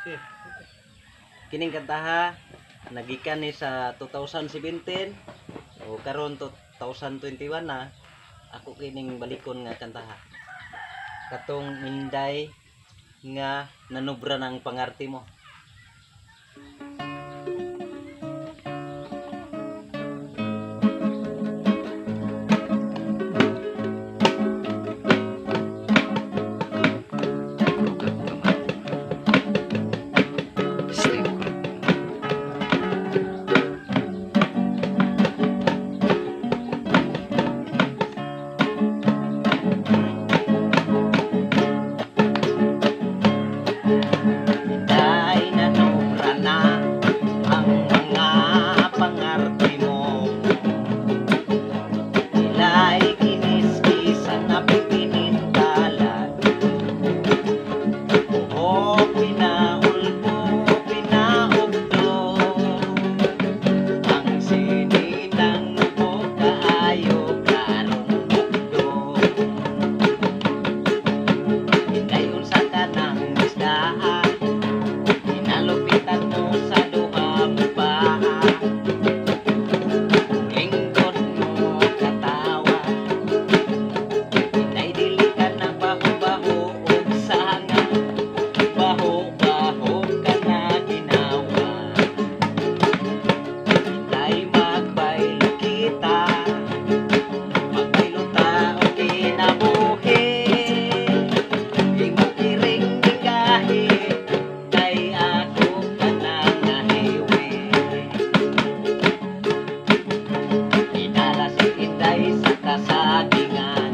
Kining kantaha nagikan ni sa 2017 o karon 2021 na ako kining balikon nga kantaha. Katong Inday nga nanubra ng pangarte mo. Inday nanubra na ang mga pangarte mo. Ila'y kinis-kisan na pipinindalan. Oo, pinaulbo, pinaugdo. Ang sininang mo kaayo karong mugdo. Inday unsa ka ng isdaan, inalupitan mo sa duha mo paa. Lingkod mo katawa, Inday dili ka na baho-baho og sanga. Baho-baho ka na ginawa. Inday magbaylo kita, magbaylo ta og kinabuhi. Imo kiring bigahe, kay ako ka na nahiwi. Inala si Inday sa kasagingan,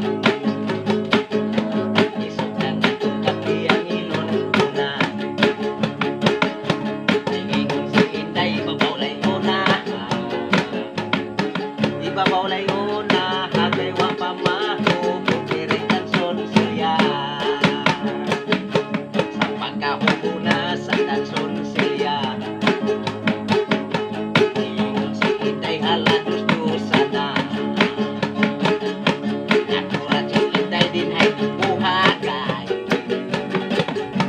isog na nga kapi ang inuntunan. Ingon si Inday, babawlay una. Ibabawlay una, hagay wa pamaho, kiring kanson siya. Sa pagkahubuna sa kanson siya, ingon si Inday, hala dus-dusa na. Naturat si Inday din ay buhagay.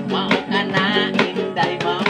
Mao ka na, Inday, mao